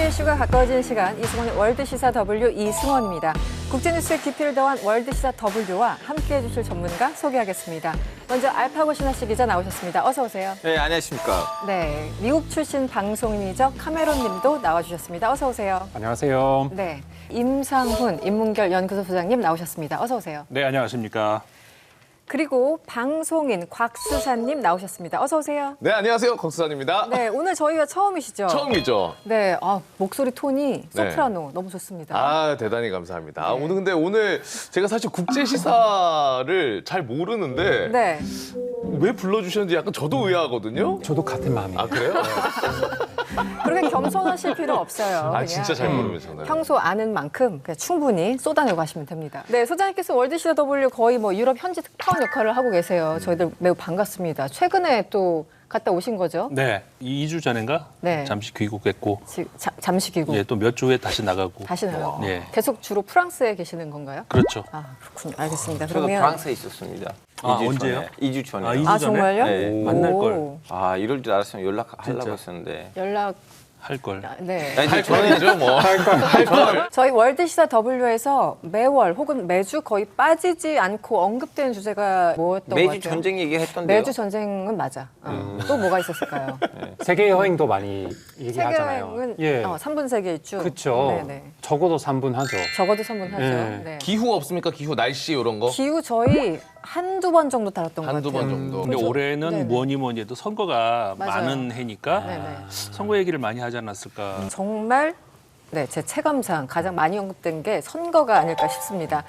국제 이슈가 가까워지는 시간, 이승원의 월드시사 W 이승원입니다. 국제뉴스의 깊이를 더한 월드시사 W와 함께해 주실 전문가 소개하겠습니다. 먼저 알파고 신하씨 기자 나오셨습니다. 어서 오세요. 네, 안녕하십니까. 네, 미국 출신 방송인이죠. 카메론 님도 나와주셨습니다. 어서 오세요. 안녕하세요. 네, 임상훈 인문결 연구소 소장님 나오셨습니다. 어서 오세요. 네, 안녕하십니까. 그리고 방송인 곽수사님 나오셨습니다. 어서 오세요. 네, 안녕하세요. 곽수산입니다. 네, 오늘 저희가 처음이시죠? 처음이죠. 네, 목소리 톤이 소프라노 너무 좋습니다. 아, 대단히 감사합니다. 오늘 제가 사실 국제 시사를 잘 모르는데 네. 왜 불러주셨는지 약간 저도 의아하거든요. 저도 같은 마음이에요. 아, 그래요? 그렇게 겸손하실 필요 없어요. 아, 그냥. 진짜 잘 모르면 저는. 평소 아는 만큼 그냥 충분히 쏟아내고 하시면 됩니다. 네, 소장님께서 월드시사 W 거의 뭐 유럽 현지 특파원 역할을 하고 계세요. 저희들 매우 반갑습니다. 최근에 또 갔다 오신 거죠? 네, 2주 전인가? 네. 잠시 귀국했고, 잠시 귀국. 예, 또 몇 주 후에 다시 나가고. 다시 나가고. 예, 계속 주로 프랑스에 계시는 건가요? 그렇죠. 아, 그렇군요. 알겠습니다. 저도 그러면 프랑스에 있었습니다. 아, 2주 언제요? 전에. 2주 전에. 아, 2주 아, 전에? 정말요? 네. 만날 걸. 오, 아, 이럴 줄 알았으면 연락하려고 진짜? 했었는데. 연락, 할 걸. 네. 할 거죠, 뭐. 저희 월드시사 W에서 매월 혹은 매주 거의 빠지지 않고 언급되는 주제가 뭐였던 것 같아요? 매주 전쟁 얘기했던데요. 매주 전쟁은 맞아. 또 뭐가 있었을까요? 세계 여행도 많이 얘기하잖아요. 세계여행은 예. 3분 세계 일주. 그렇죠. 네네. 적어도 3분 하죠. 적어도 3분 하죠. 예. 네. 기후 없습니까? 기후, 날씨 이런 거? 기후 저희 한두 번 정도 다뤘던 것 한두 같아요. 번 정도. 근데 그렇죠. 올해는 네네. 뭐니 해도 선거가 맞아요. 많은 해니까 네네. 선거 얘기를 많이 하지 않았을까. 정말 제 체감상 가장 많이 언급된 게 선거가 아닐까 싶습니다.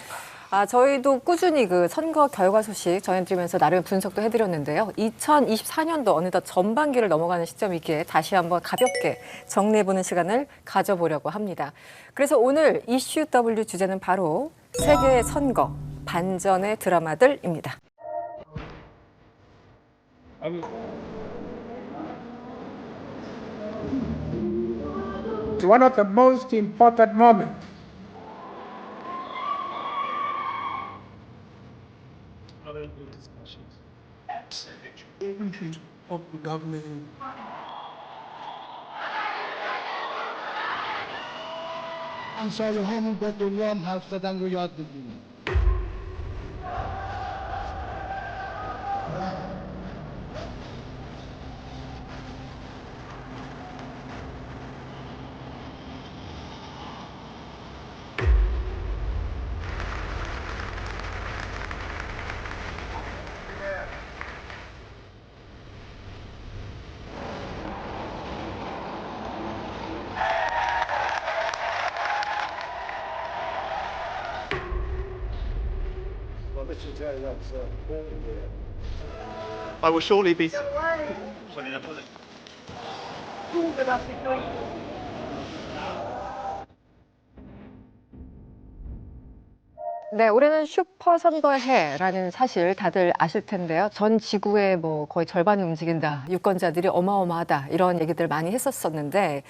저희도 꾸준히 그 선거 결과 소식 전해드리면서 나름 분석도 해드렸는데요. 2024년도 어느덧 전반기를 넘어가는 시점이기에 다시 한번 가볍게 정리해보는 시간을 가져보려고 합니다. 그래서 오늘 이슈 W 주제는 바로 세계의 선거, 반전의 드라마들입니다. It's one of the most important moments. Of the government. I'm sorry, home, but the warm house that I'm going to do. I will surely be. 네, 올해는 슈퍼 선거의 해라는 사실 다들 아실 텐데요. 전 지구의 뭐 거의 절반이 움직인다, 유권자들이 어마어마하다 이런 얘기들 많이 했었었는데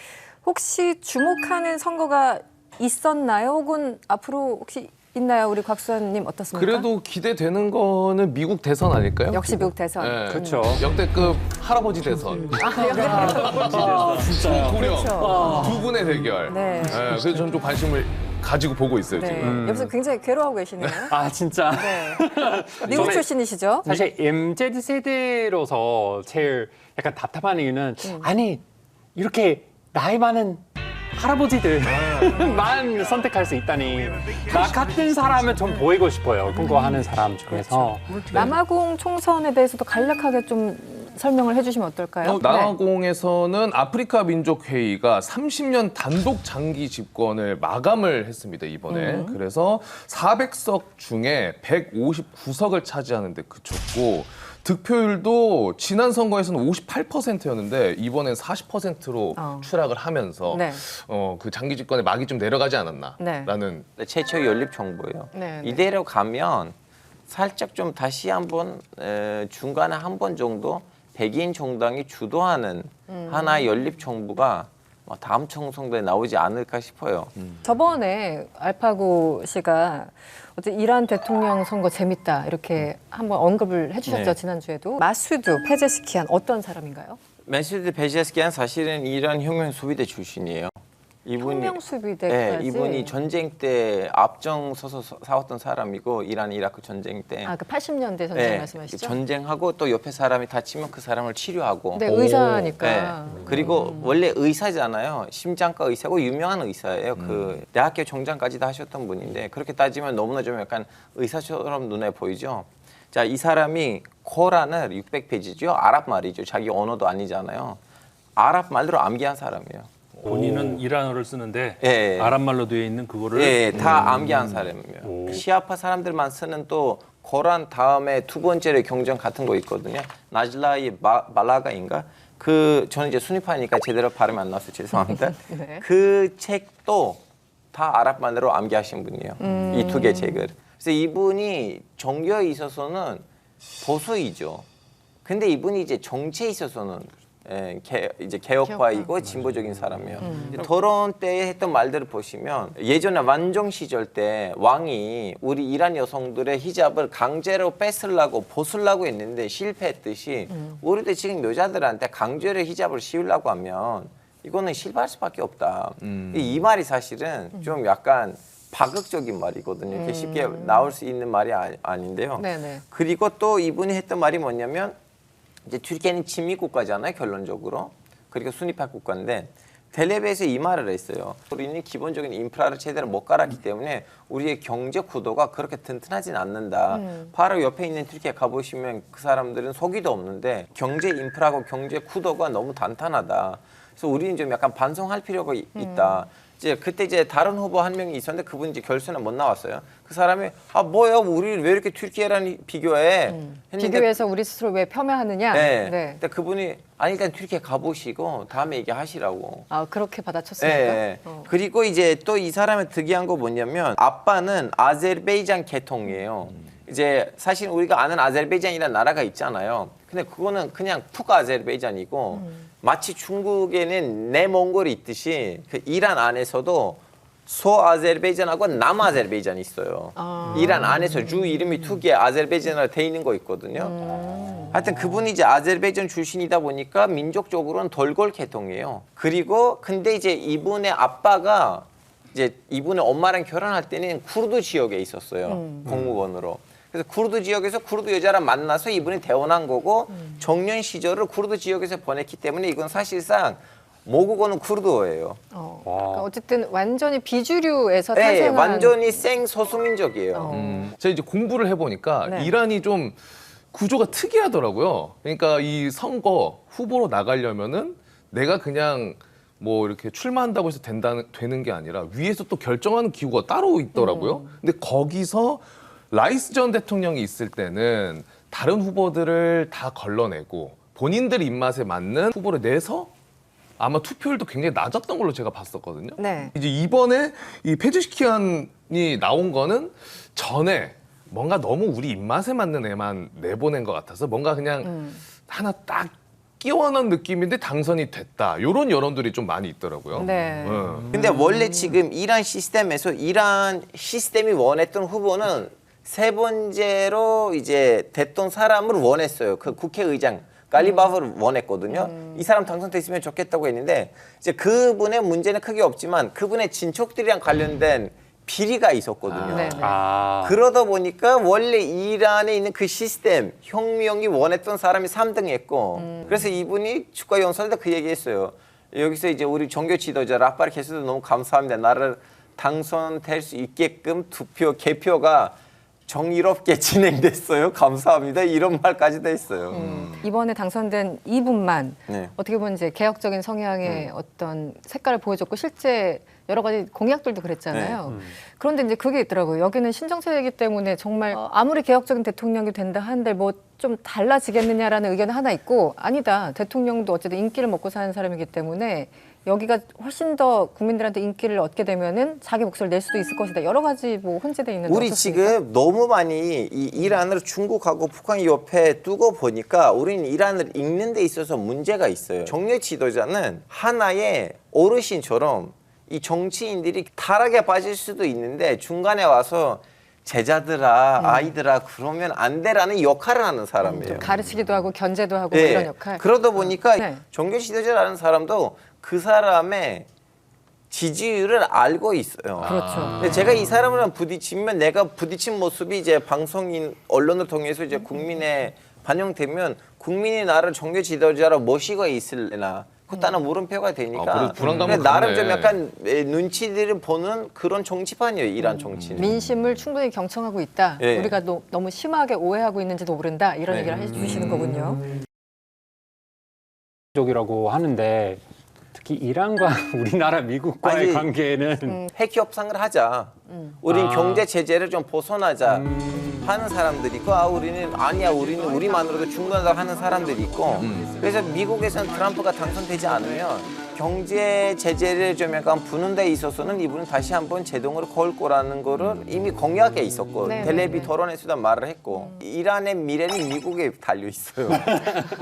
혹시 주목하는 선거가 있었나요? 혹은 앞으로 혹시 있나요? 우리 곽수환님 어떻습니까? 그래도 기대되는 거는 미국 대선 아닐까요? 역시 미국 대선. 네. 그렇죠. 역대급 할아버지 대선. 진짜요. 고령 그렇죠. 두 분의 대결. 네. 그래서 저는 좀 관심을 가지고 보고 있어요, 네. 지금. 여기서 굉장히 괴로워하고 계시네요. 아, 진짜. 네. 미국 저는- 출신이시죠? 사실 MZ 세대로서 제일 약간 답답한 이유는 아니 이렇게 나이 많은 할아버지들만 선택할 수 있다니 나 같은 사람을 좀 보이고 싶어요. 그거 하는 사람 중에서. 남아공 총선에 대해서도 간략하게 좀 설명을 해주시면 어떨까요? 남아공에서는 아프리카 민족회의가 30년 단독 장기 집권을 마감을 했습니다, 이번에. 그래서 400석 중에 159석을 차지하는 데 그쳤고, 득표율도 지난 선거에서는 58%였는데 이번엔 40%로 추락을 하면서 네. 그 장기 집권의 막이 좀 내려가지 네. 않았나라는. 최초 연립 정부예요. 네, 네. 이대로 가면 살짝 좀 다시 한번 중간에 한 번 정도 백인 정당이 주도하는 하나의 연립 정부가 다음 총선에 나오지 않을까 싶어요. 저번에 알파고 씨가 어제 이란 대통령 선거 재밌다 이렇게 한번 언급을 해주셨죠. 네. 지난주에도. 마수드 페제시키안 어떤 사람인가요? 메수드 베제스키안 사실은 이란 혁명 소비대 출신이에요. 혁명수비대까지. 이분이 전쟁 때 앞장서서 싸웠던 사람이고 이란 이라크 전쟁 때. 그 80년대 전쟁 말씀하시죠? 전쟁하고 또 옆에 사람이 다치면 그 사람을 치료하고. 네, 의사니까. 그리고 원래 의사잖아요. 심장과 의사고 유명한 의사예요. 그 대학교 총장까지도 하셨던 분인데 그렇게 따지면 너무나 좀 약간 의사처럼 눈에 보이죠. 자, 이 사람이 코란을 600페이지죠. 아랍 말이죠. 자기 언어도 아니잖아요. 아랍 말로 암기한 사람이에요. 본인은 이란어를 쓰는데 예. 아랍말로 되어 있는 그거를 예, 다 암기한 사람이에요. 시아파 사람들만 쓰는 또 코란 다음에 두 번째로 경전 같은 거 있거든요. 나질라이 발라가인가? 저는 이제 순위파니까 제대로 발음이 안 나와서 죄송합니다. 네. 그 책도 다 아랍말로 암기하신 분이에요. 이 두 개 책을. 그래서 이분이 종교에 있어서는 보수이죠. 근데 이분이 이제 정치에 있어서는 이제 개혁파이고 진보적인 사람이에요. 토론 때 했던 말들을 보시면 예전에 완종 시절 때 왕이 우리 이란 여성들의 히잡을 강제로 뺏으려고 벗으려고 했는데 실패했듯이 우리도 지금 여자들한테 강제로 히잡을 씌우려고 하면 이거는 실패할 수밖에 없다. 이 말이 사실은 좀 약간 파극적인 말이거든요. 이렇게 쉽게 나올 수 있는 말이 아닌데요. 네네. 그리고 또 이분이 했던 말이 뭐냐면 이제 튀르키예는 친미 국가잖아요, 결론적으로. 그리고 순위파 국가인데 텔레비에서 이 말을 했어요. 우리는 기본적인 인프라를 제대로 못 깔았기 때문에 우리의 경제 구도가 그렇게 튼튼하진 않는다. 바로 옆에 있는 튀르키예 가보시면 그 사람들은 속이도 없는데 경제 인프라고 경제 구도가 너무 단단하다. 그래서 우리는 좀 약간 반성할 필요가 있다. 이제 그때 이제 다른 후보 한 명이 있었는데 그분 이제 결선에 못 나왔어요. 그 사람이 뭐야 우리 왜 이렇게 튀르키예랑 비교해? 했는데 비교해서 우리 스스로 왜 폄훼하느냐? 네. 네. 근데 그분이 일단 튀르키예 가보시고 다음에 얘기하시라고. 그렇게 받아쳤습니까? 네. 그리고 이제 또 이 사람의 특이한 거 뭐냐면 아빠는 아제르바이잔 계통이에요. 이제 사실 우리가 아는 아제르바이잔이라는 나라가 있잖아요. 근데 그거는 그냥 북아제르바이잔이고 마치 중국에는 내몽골이 있듯이 그 이란 안에서도 소아제르바이잔하고 남아제르바이잔이 있어요. 이란 안에서 주 이름이 두 개 아제르바이잔으로 돼 있는 거 있거든요. 하여튼 그분이 이제 아제르바이잔 출신이다 보니까 민족적으로는 돌골 계통이에요. 그리고 근데 이제 이분의 아빠가 이제 이분의 엄마랑 결혼할 때는 쿠르드 지역에 있었어요. 공무원으로. 그래서 쿠르드 지역에서 쿠르드 여자랑 만나서 이분이 태어난 거고 청년 시절을 쿠르드 지역에서 보냈기 때문에 이건 사실상 모국어는 쿠르드어예요. 그러니까 어쨌든 완전히 비주류에서 네, 탄생한 완전히 생 소수민족이에요. 제가 이제 공부를 해보니까 네. 이란이 좀 구조가 특이하더라고요. 그러니까 이 선거 후보로 나가려면은 내가 그냥 뭐 이렇게 출마한다고 해서 되는 게 아니라 위에서 또 결정하는 기구가 따로 있더라고요. 근데 거기서 라이스 전 대통령이 있을 때는 다른 후보들을 다 걸러내고 본인들 입맛에 맞는 후보를 내서 아마 투표율도 굉장히 낮았던 걸로 제가 봤었거든요. 네. 이제 이번에 이 페즈시키안이 나온 거는 전에 뭔가 너무 우리 입맛에 맞는 애만 내보낸 것 같아서 뭔가 그냥 하나 딱 끼워넣은 느낌인데 당선이 됐다. 이런 여론들이 좀 많이 있더라고요. 네. 근데 원래 지금 이란 시스템에서 이란 시스템이 원했던 후보는 세 번째로 이제 됐던 사람을 원했어요. 그 국회의장 갈리바프를 원했거든요. 이 사람 당선됐으면 좋겠다고 했는데 이제 그분의 문제는 크게 없지만 그분의 친척들이랑 관련된 비리가 있었거든요. 네. 그러다 보니까 원래 이란에 있는 그 시스템 혁명이 원했던 사람이 3등했고 그래서 이분이 축가 연설때 그 얘기했어요. 여기서 이제 우리 종교 지도자 라파르 개수도 너무 감사합니다. 나를 당선될 수 있게끔 개표가 정의롭게 진행됐어요. 감사합니다. 이런 말까지도 했어요. 이번에 당선된 이분만 네. 어떻게 보면 이제 개혁적인 성향의 어떤 색깔을 보여줬고 실제 여러 가지 공약들도 그랬잖아요. 그런데 이제 그게 있더라고요. 여기는 신정체이기 때문에 정말 아무리 개혁적인 대통령이 된다 한들 뭐 좀 달라지겠느냐라는 의견은 하나 있고 아니다. 대통령도 어쨌든 인기를 먹고 사는 사람이기 때문에 여기가 훨씬 더 국민들한테 인기를 얻게 되면은 자기 목소리를 낼 수도 있을 것이다. 여러 가지 뭐 혼재돼 있는데 우리 어떻습니까? 지금 너무 많이 이 이란을 중국하고 북한 옆에 두고 보니까 우리는 이란을 읽는 데 있어서 문제가 있어요. 정례 지도자는 하나의 어르신처럼 이 정치인들이 타락에 빠질 수도 있는데 중간에 와서 제자들아, 아이들아 그러면 안 돼라는 역할을 하는 사람이에요. 가르치기도 하고 견제도 하고 네. 뭐 이런 역할. 그러다 보니까 네. 종교 지도자라는 사람도 그 사람의 지지율을 알고 있어요. 그렇죠. 근데 제가 이 사람이랑 부딪히면 내가 부딪힌 모습이 이제 방송인 언론을 통해서 이제 국민에 반영되면 국민이 나를 종교 지도자로 모시고 있을래나 그것도 물음표가 되니까. 그래도 불안감은 근데 나름 좀 크네. 약간 눈치를 보는 그런 정치판이에요. 이란 정치는. 민심을 충분히 경청하고 있다. 예. 우리가 너무 심하게 오해하고 있는지도 모른다. 이런 네. 얘기를 해주시는 거군요. 쪽이라고 하는데 특히 이란과 우리나라 미국과의 아니, 관계는 핵 협상을 하자. 우린 아. 경제 제재를 좀 벗어나자 하는 사람들이 있고, 우리는 아니야, 우리는 우리만으로도 충분하다 하는 사람들이 있고. 그래서 미국에서는 트럼프가 당선되지 않으면 경제 제재를 좀 약간 푸는 데 있어서는 이분은 다시 한번 제동으로 걸 거라는 거를 이미 공약에 있었고, 네, 텔레비 네. 토론에서도 말을 했고, 이란의 미래는 미국에 달려 있어요.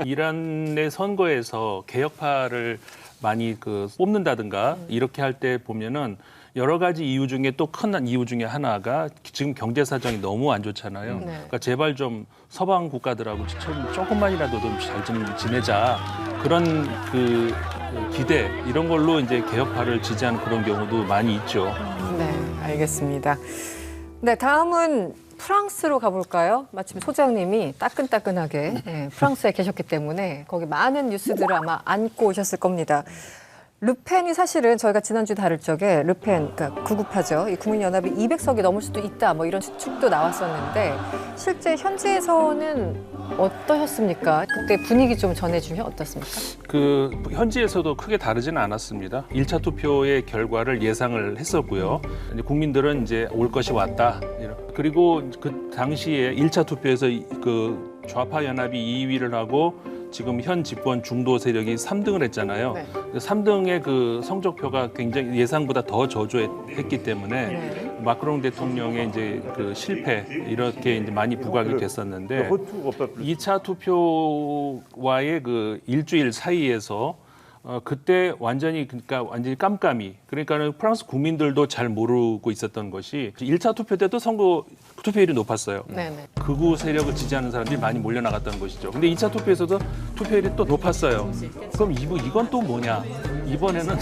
이란의 선거에서 개혁파를 많이 뽑는다든가 이렇게 할 때 보면은 여러 가지 이유 중에 또 큰 이유 중에 하나가 지금 경제 사정이 너무 안 좋잖아요. 네. 그러니까 제발 좀 서방 국가들하고 조금만이라도 좀 잘 좀 지내자, 그런 기대 이런 걸로 이제 개혁파를 지지하는 그런 경우도 많이 있죠. 네, 알겠습니다. 네, 다음은 프랑스로 가볼까요? 마침 소장님이 따끈따끈하게 프랑스에 계셨기 때문에 거기 많은 뉴스들을 아마 안고 오셨을 겁니다. 르펜이 사실은 저희가 지난주 다룰 적에 르펜, 그러니까 구구파죠. 이 국민연합이 200석이 넘을 수도 있다, 뭐 이런 추측도 나왔었는데 실제 현지에서는 어떠셨습니까? 그때 분위기 좀 전해주면 어떻습니까? 현지에서도 크게 다르지는 않았습니다. 1차 투표의 결과를 예상을 했었고요. 이제 국민들은 이제 올 것이 왔다. 그리고 그 당시에 1차 투표에서 그 좌파 연합이 2위를 하고 지금 현 집권 중도 세력이 3등을 했잖아요. 네. 3등의 그 성적표가 굉장히 예상보다 더 저조했기 때문에 네. 마크롱 대통령의 이제 그 실패 이렇게 이제 많이 부각이 됐었는데 2차 투표와의 그 일주일 사이에서 그때 완전히 깜깜이, 그러니까는 프랑스 국민들도 잘 모르고 있었던 것이 1차 투표 때도 선거 투표율이 높았어요. 네네. 극우 세력을 지지하는 사람들이 많이 몰려나갔다는 것이죠. 근데 2차 투표에서도 투표율이 또 높았어요. 그럼 이건 또 뭐냐? 이번에는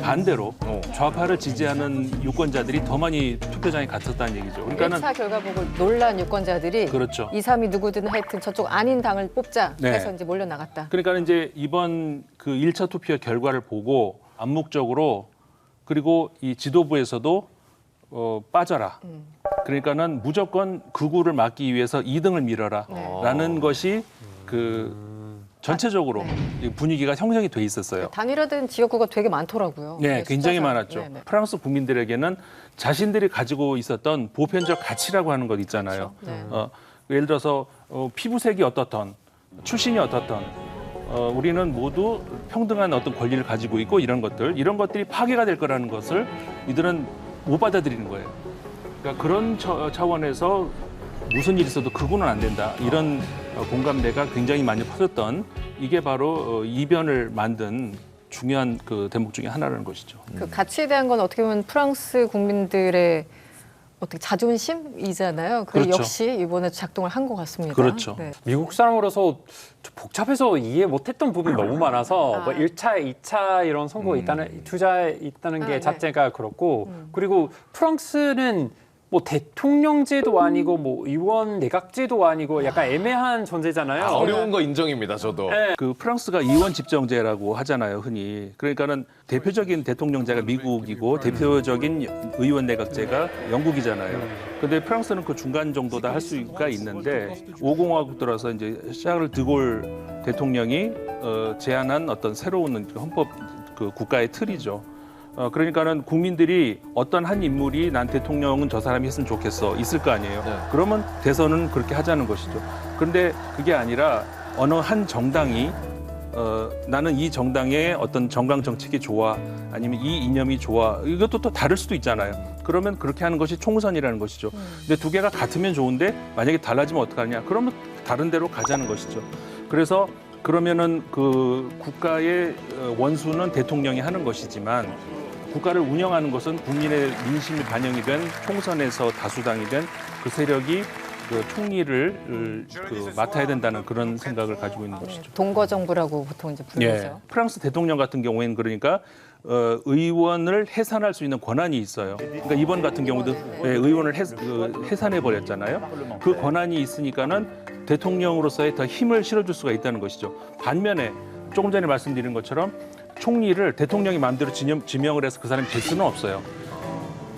반대로 좌파를 지지하는 유권자들이 더 많이 투표장에 갔었다는 얘기죠. 그러니까는 1차 결과 보고 놀란 유권자들이 그렇죠. 2, 3위 누구든 하여튼 저쪽 아닌 당을 뽑자 네. 해서 이제 몰려나갔다. 그러니까 이제 이번 그 1차 투표 결과를 보고 암묵적으로, 그리고 이 지도부에서도 빠져라. 그러니까는 무조건 극우를 막기 위해서 2등을 밀어라라는 것이 전체적으로 이 분위기가 형성이 돼 있었어요. 단일화된 지역구가 되게 많더라고요. 네, 굉장히 숫자상. 많았죠. 네네. 프랑스 국민들에게는 자신들이 가지고 있었던 보편적 가치라고 하는 것 있잖아요. 네. 예를 들어서 피부색이 어떻던, 출신이 어떻던, 우리는 모두 평등한 어떤 권리를 가지고 있고 이런 것들이 파괴가 될 거라는 것을 이들은 못 받아들이는 거예요. 그러니까 그런 차원에서 무슨 일이 있어도 극우는 안 된다, 이런 공감대가 굉장히 많이 퍼졌던, 이게 바로 이변을 만든 중요한 그 대목 중에 하나라는 것이죠. 그 가치에 대한 건 어떻게 보면 프랑스 국민들의 어떻게 자존심이잖아요. 그 그렇죠. 역시 이번에 작동을 한 것 같습니다. 그렇죠. 네. 미국 사람으로서 좀 복잡해서 이해 못했던 부분이 너무 많아서 뭐 1차, 2차 이런 선거 있다는 투자 있다는 게 네. 자체가 그렇고, 그리고 프랑스는 뭐 대통령제도 아니고 뭐 의원 내각제도 아니고 약간 애매한 존재잖아요. 어려운 거 인정입니다, 저도. 그 프랑스가 이원 집정제라고 하잖아요, 흔히. 그러니까는 대표적인 대통령제가 미국이고 대표적인 의원 내각제가 영국이잖아요. 근데 프랑스는 그 중간 정도다 할 수가 있는데 5공화국 들어서 이제 샤를 드골 대통령이 제안한 어떤 새로운 헌법 그 국가의 틀이죠. 그러니까는 국민들이 어떤 한 인물이 난 대통령은 저 사람이 했으면 좋겠어 있을 거 아니에요. 네. 그러면 대선은 그렇게 하자는 것이죠. 그런데 그게 아니라 어느 한 정당이 나는 이 정당의 어떤 정강 정책이 좋아, 아니면 이 이념이 좋아, 이것도 또 다를 수도 있잖아요. 그러면 그렇게 하는 것이 총선이라는 것이죠. 근데 두 개가 같으면 좋은데 만약에 달라지면 어떡하냐? 그러면 다른 데로 가자는 것이죠. 그래서 그러면은 그 국가의 원수는 대통령이 하는 것이지만 국가를 운영하는 것은 국민의 민심이 반영이 된 총선에서 다수당이 된 그 세력이 그 총리를 맡아야 된다는 그런 생각을 가지고 있는 것이죠. 동거 정부라고 보통 이제 예. 부르죠. 프랑스 대통령 같은 경우에는 그러니까 의원을 해산할 수 있는 권한이 있어요. 그러니까 이번 같은 경우도 의원을 해산해 버렸잖아요. 그 권한이 있으니까는 대통령으로서의 더 힘을 실어줄 수가 있다는 것이죠. 반면에 조금 전에 말씀드린 것처럼 총리를 대통령이 마음대로 지명을 해서 그 사람이 될 수는 없어요.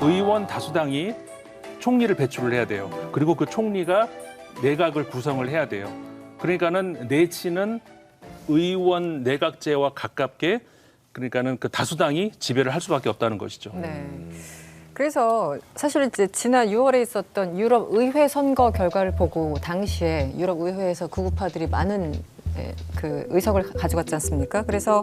의원 다수당이 총리를 배출을 해야 돼요. 그리고 그 총리가 내각을 구성을 해야 돼요. 그러니까는 내치는 의원 내각제와 가깝게 그러니까는 그 다수당이 지배를 할 수밖에 없다는 것이죠. 네. 그래서 사실 이제 지난 6월에 있었던 유럽 의회 선거 결과를 보고 당시에 유럽 의회에서 극우파들이 많은 그 의석을 가져갔지 않습니까? 그래서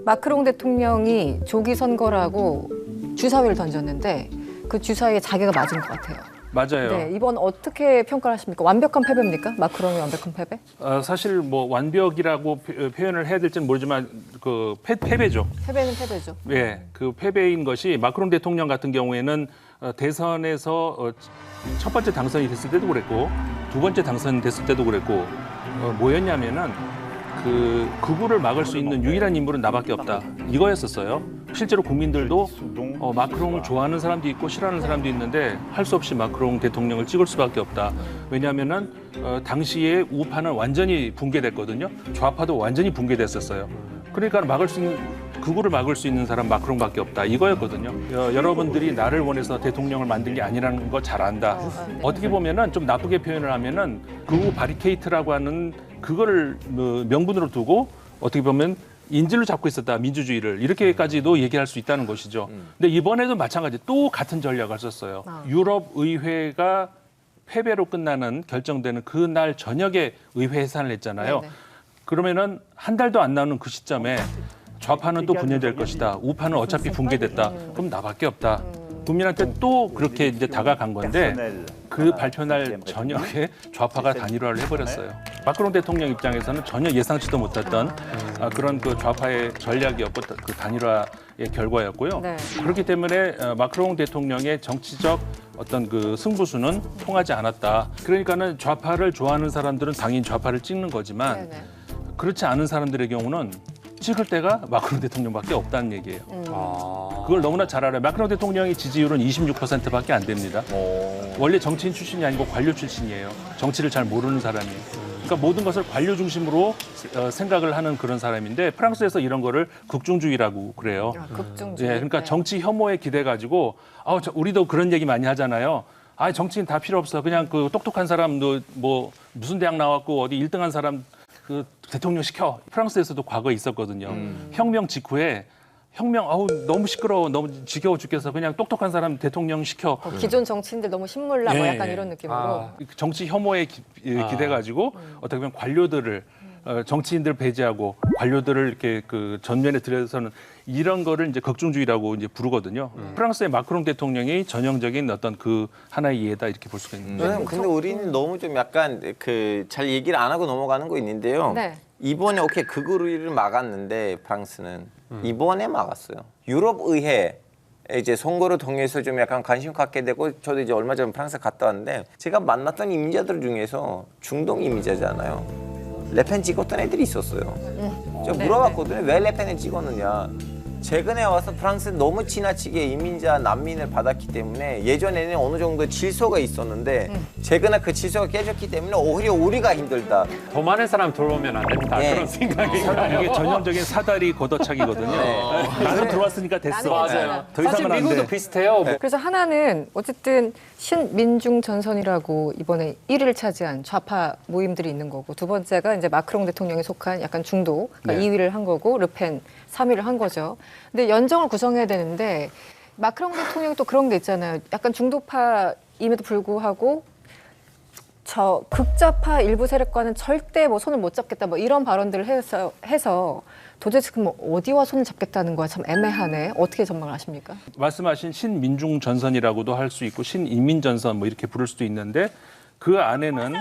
마크롱 대통령이 조기 선거라고 주사위를 던졌는데 그 주사위에 자기가 맞은 것 같아요. 맞아요. 네, 이번 어떻게 평가를 하십니까? 완벽한 패배입니까? 마크롱의 완벽한 패배? 사실 뭐 완벽이라고 표현을 해야 될지는 모르지만 그 패배죠. 패배는 패배죠. 예, 그 패배인 것이 마크롱 대통령 같은 경우에는 대선에서 첫 번째 당선이 됐을 때도 그랬고 두 번째 당선됐을 때도 그랬고 뭐였냐면은 그 극우를 막을 수 있는 유일한 인물은 나밖에 없다 이거였었어요. 실제로 국민들도 마크롱을 좋아하는 사람도 있고 싫어하는 사람도 있는데 할 수 없이 마크롱 대통령을 찍을 수밖에 없다. 왜냐하면은 당시에 우파는 완전히 붕괴됐거든요. 좌파도 완전히 붕괴됐었어요. 그러니까 극우를 막을 수 있는 사람 마크롱밖에 없다 이거였거든요. 여러분들이 나를 원해서 대통령을 만든 게 아니라는 거 잘 안다. 어떻게 보면은 좀 나쁘게 표현을 하면은 극우 바리케이트라고 하는 그거를 명분으로 두고 어떻게 보면 인질로 잡고 있었다 민주주의를 이렇게까지도 얘기할 수 있다는 것이죠. 근데 이번에도 마찬가지 또 같은 전략을 썼어요. 유럽 의회가 패배로 끝나는 결정되는 그날 저녁에 의회 해산을 했잖아요. 네네. 그러면은 한 달도 안 나오는 그 시점에 좌파는 또 분열될 것이다. 우파는 어차피 붕괴됐다. 그럼 나밖에 없다. 국민한테 또 그렇게 이제 다가간 건데 그 발표날 저녁에 좌파가 단일화를 해버렸어요. 마크롱 대통령 입장에서는 전혀 예상치도 못했던 그런 그 좌파의 전략이었고 그 단일화의 결과였고요. 네. 그렇기 때문에 마크롱 대통령의 정치적 어떤 그 승부수는 통하지 않았다. 그러니까는 좌파를 좋아하는 사람들은 당연히 좌파를 찍는 거지만 네네. 그렇지 않은 사람들의 경우는 찍을 때가 마크롱 대통령밖에 없다는 얘기예요. 그걸 너무나 잘 알아요. 마크롱 대통령의 지지율은 26%밖에 안 됩니다. 원래 정치인 출신이 아니고 관료 출신이에요. 정치를 잘 모르는 사람이에요. 그러니까 모든 것을 관료 중심으로 생각을 하는 그런 사람인데 프랑스에서 이런 거를 극중주의라고 그래요. 극중주의. 예, 그러니까 네. 정치 혐오에 기대 가지고 우리도 그런 얘기 많이 하잖아요. 정치인 다 필요 없어. 그냥 그 똑똑한 사람도 뭐 무슨 대학 나왔고 어디 1등한 사람 그 대통령 시켜. 프랑스에서도 과거에 있었거든요. 혁명 직후에 너무 시끄러워, 너무 지겨워 죽겠어. 그냥 똑똑한 사람 대통령 시켜. 기존 정치인들 너무 신물나 뭐 예, 약간 예. 이런 느낌으로. 정치 혐오에 기대 가지고 어떻게 보면 관료들을 정치인들 배제하고 관료들을 이렇게 그 전면에 들여서는 이런 거를 이제 극중주의라고 이제 부르거든요. 프랑스의 마크롱 대통령이 전형적인 어떤 그 하나의 예다 이렇게 볼 수가 있는 거죠. 근데 우리는 너무 좀 약간 그 잘 얘기를 안 하고 넘어가는 거 있는데요. 네. 이번에 오케이 극우를 막았는데 프랑스는 이번에 막았어요. 유럽 의회 이제 선거를 통해서 좀 약간 관심 갖게 되고 저도 이제 얼마 전에 프랑스 갔다 왔는데 제가 만났던 이민자들 중에서 중동 이민자잖아요. 레펜 찍었던 애들이 있었어요. 제가 물어봤거든요. 왜 레펜을 찍었느냐. 최근에 와서 프랑스 너무 지나치게 이민자 난민을 받았기 때문에 예전에는 어느 정도 질서가 있었는데 최근에 그 질서가 깨졌기 때문에 오히려 우리가 힘들다. 더 많은 사람 들어오면 안 된다. 예. 그런 생각인가요? 이게 전형적인 사다리 걷어차기거든요. 나는 들어왔으니까 됐어. 맞아요. 더 사실 이상은 안 미국도 돼. 비슷해요. 그래서 하나는 어쨌든 신민중 전선이라고 이번에 1위를 차지한 좌파 모임들이 있는 거고 두 번째가 이제 마크롱 대통령에 속한 약간 중도 그러니까 2위를 한 거고 르펜 3위를 한 거죠. 근데 연정을 구성해야 되는데 마크롱 대통령이 또 그런 게 있잖아요. 약간 중도파임에도 불구하고 저 극좌파 일부 세력과는 절대 뭐 손을 못 잡겠다 뭐 이런 발언들을 해서 도대체 그럼 어디와 손을 잡겠다는 거야 참 애매하네. 어떻게 전망을 하십니까? 말씀하신 신민중 전선이라고도 할 수 있고 신인민 전선 뭐 이렇게 부를 수도 있는데 그 안에는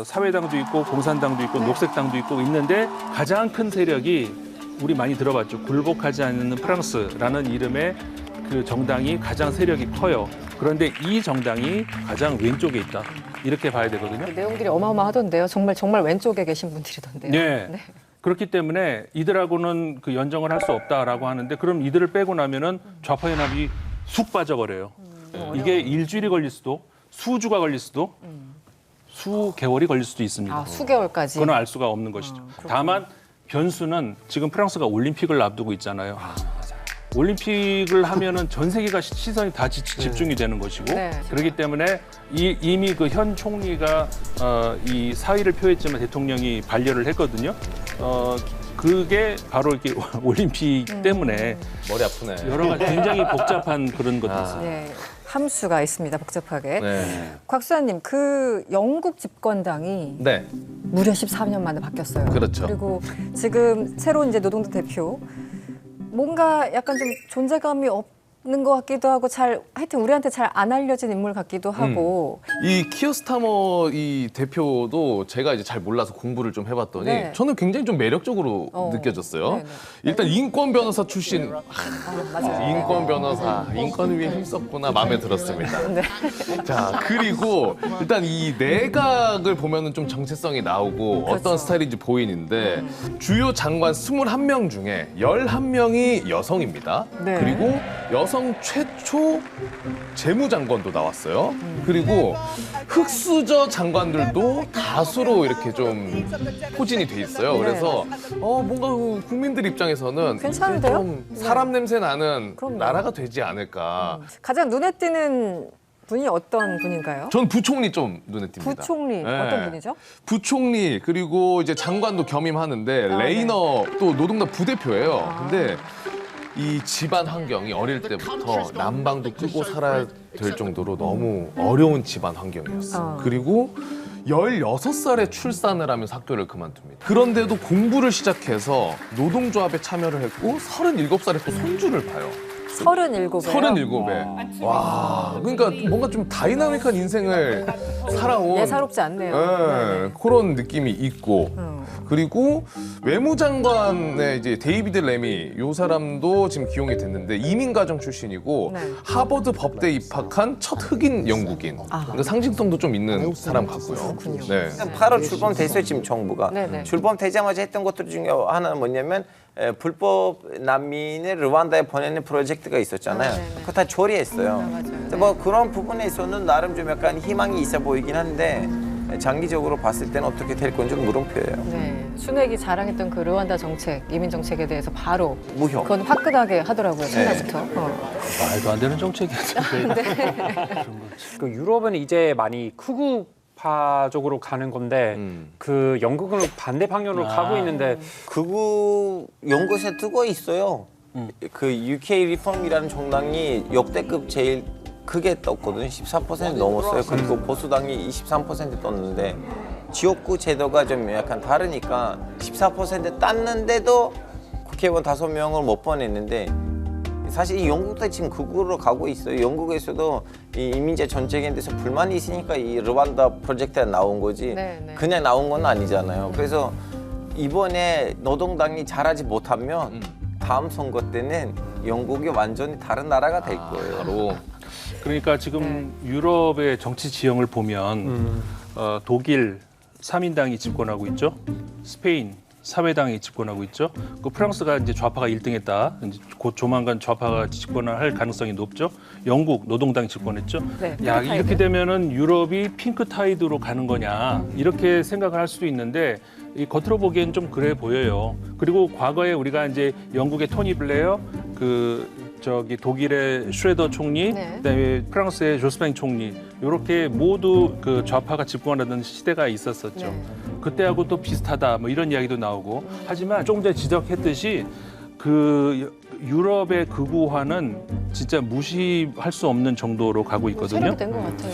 사회당도 있고 공산당도 있고 녹색당도 있고 있는데 가장 큰 세력이 우리 많이 들어봤죠. 굴복하지 않는 프랑스라는 이름의 그 정당이 가장 세력이 커요. 그런데 이 정당이 가장 왼쪽에 있다. 이렇게 봐야 되거든요. 그 내용들이 어마어마하던데요. 정말 왼쪽에 계신 분들이던데요. 네. 그렇기 때문에 이들하고는 그 연정을 할 수 없다라고 하는데 그럼 이들을 빼고 나면은 좌파 연합이 쑥 빠져버려요. 이게 일주일이 걸릴 수도 수주가 걸릴 수도 수개월이 걸릴 수도 있습니다. 아, 수개월까지. 그건 알 수가 없는 것이죠. 다만 변수는 지금 프랑스가 올림픽을 앞두고 있잖아요. 올림픽을 하면은 전 세계가 시선이 다 집중이 되는 것이고 네. 그렇기 때문에 이미 그 현 총리가 이 사의를 표했지만 대통령이 반려를 했거든요. 그게 바로 이렇게 올림픽 때문에 머리 아프네. 여러 가지 굉장히 복잡한 그런 것들이 있어요. 네. 함수가 있습니다. 복잡하게. 네. 곽수아님, 그 영국 집권당이 네. 무려 14년 만에 바뀌었어요. 그렇죠. 그리고 지금 새로운 이제 노동당 대표 뭔가 약간 좀 존재감이 없는 것 같기도 하고 하여튼 우리한테 잘 안 알려진 인물 같기도 하고. 이 키어 스타머 이 대표도 제가 이제 잘 몰라서 공부를 좀 해봤더니 네. 저는 굉장히 좀 매력적으로 느껴졌어요. 네네. 일단 인권 변호사 출신, 맞아요. 인권 변호사, 인권 위에 힘썼구나 마음에 들었습니다. 네. 자, 그리고 일단 이 내각을 보면은 좀 정체성이 나오고 그렇죠. 어떤 스타일인지 보이는데 주요 장관 21명 중에 11명이 여성입니다. 네. 그리고 여성 최초 재무장관도 나왔어요. 그리고 흑수저 장관들도 다수로 이렇게 좀 포진이 돼 있어요. 네. 그래서 뭔가 그 국민들 입장에서는 괜찮은데요? 좀 사람 냄새 나는 그럼요. 나라가 되지 않을까. 가장 눈에 띄는 분이 어떤 분인가요? 전 부총리 좀 눈에 띕니다. 부총리 네. 어떤 분이죠? 부총리 그리고 이제 장관도 겸임하는데 네. 레이너 또 노동당 부대표예요. 근데 이 집안 환경이 어릴 때부터 난방도 끄고 살아야 될 정도로 너무 어려운 집안 환경이었어요. 그리고 16살에 출산을 하면서 학교를 그만둡니다. 그런데도 공부를 시작해서 노동조합에 참여를 했고 37살에 또 손주를 봐요. 37에. 37에. 와, 그러니까 뭔가 좀 다이나믹한 인생을 살아온 예사롭지 않네요. 네, 그런 느낌이 있고 그리고 외무장관의 이제 데이비드 레미 요 사람도 지금 기용이 됐는데 이민가정 출신이고 네. 하버드 법대 입학한 첫 흑인 영국인. 그러니까 상징성도 좀 있는 사람 같고요. 네. 8월 출범됐어요 지금 정부가. 네네. 출범되자마자 했던 것들 중에 하나는 뭐냐면 불법 난민을 르완다에 보내는 프로젝트가 있었잖아요. 그거 다 조리했어요. 근데 뭐 그런 부분에서는 나름 좀 약간 희망이 있어 보이긴 한데 장기적으로 봤을 때는 어떻게 될 건 좀 물음표예요. 네. 순핵이 자랑했던 그 르완다 정책, 이민 정책에 대해서 바로 무효. 그건 화끈하게 하더라고요. 첫날부터. 말도 안 되는 정책이었는데. 그 유럽은 이제 많이 극우파 쪽으로 가는 건데 그 영국은 반대 방향으로 가고 있는데 극우 연구소에 뜨고 있어요. 그 UK 리폼이라는 정당이 역대급 제일 크게 떴거든요. 14% 넘었어요. 그리고 보수당이 23% 떴는데 지역구 제도가 좀 약간 다르니까 14% 땄는데도 국회의원 5명을 못 보냈는데 사실 이 영국도 지금 극우로 가고 있어요. 영국에서도 이 이민자 전쟁에 대해서 불만이 있으니까 이 르완다 프로젝트가 나온 거지 네. 그냥 나온 건 아니잖아요. 그래서 이번에 노동당이 잘하지 못하면 다음 선거 때는 영국이 완전히 다른 나라가 될 거예요. 바로 그러니까 지금 유럽의 정치 지형을 보면 독일 3인당이 집권하고 있죠. 스페인 사회당이 집권하고 있죠. 그 프랑스가 이제 좌파가 1등했다. 이제 곧 조만간 좌파가 집권을 할 가능성이 높죠. 영국 노동당이 집권했죠. 네, 야, 핑크타이드. 이렇게 되면은 유럽이 핑크 타이드로 가는 거냐 이렇게 생각을 할 수도 있는데 이 겉으로 보기엔 좀 그래 보여요. 그리고 과거에 우리가 이제 영국의 토니 블레어, 독일의 슈레더 총리, 네. 그다음에 프랑스의 조스팽 총리 이렇게 모두 그 좌파가 집권하던 시대가 있었었죠. 네. 그때하고 또 비슷하다 뭐 이런 이야기도 나오고 하지만 조금 전에 지적했듯이 그 유럽의 극우화는 진짜 무시할 수 없는 정도로 가고 있거든요. 세력이 된 것 같아요.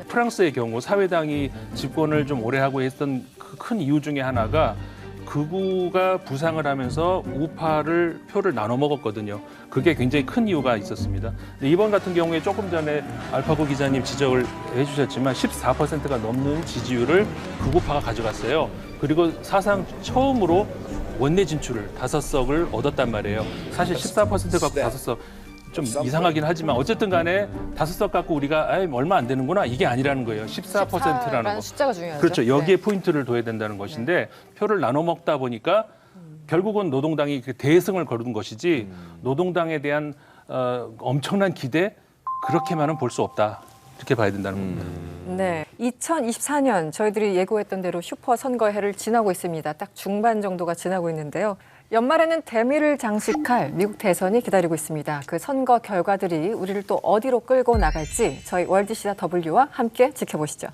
프랑스의 경우 사회당이 집권을 좀 오래 하고 했던 그 큰 이유 중에 하나가 극우가 부상을 하면서 우파를 표를 나눠 먹었거든요. 그게 굉장히 큰 이유가 있었습니다. 근데 이번 같은 경우에 조금 전에 알파고 기자님 지적을 해주셨지만 14%가 넘는 지지율을 극우파가 가져갔어요. 그리고 사상 처음으로 원내 진출을 5석을 얻었단 말이에요. 사실 14% 갖고 5석 좀 이상하긴 하지만 어쨌든 간에 5석 갖고 우리가 얼마 안 되는구나 이게 아니라는 거예요. 14%라는 라는 거. 숫자가 중요하죠. 그렇죠. 여기에 네. 포인트를 둬야 된다는 것인데 표를 나눠 먹다 보니까 결국은 노동당이 그 대승을 거둔 것이지 노동당에 대한 엄청난 기대 그렇게만은 볼 수 없다. 이렇게 봐야 된다는 겁니다. 네, 2024년 저희들이 예고했던 대로 슈퍼 선거해를 지나고 있습니다. 딱 중반 정도가 지나고 있는데요. 연말에는 대미를 장식할 미국 대선이 기다리고 있습니다. 그 선거 결과들이 우리를 또 어디로 끌고 나갈지 저희 월드시사 W와 함께 지켜보시죠.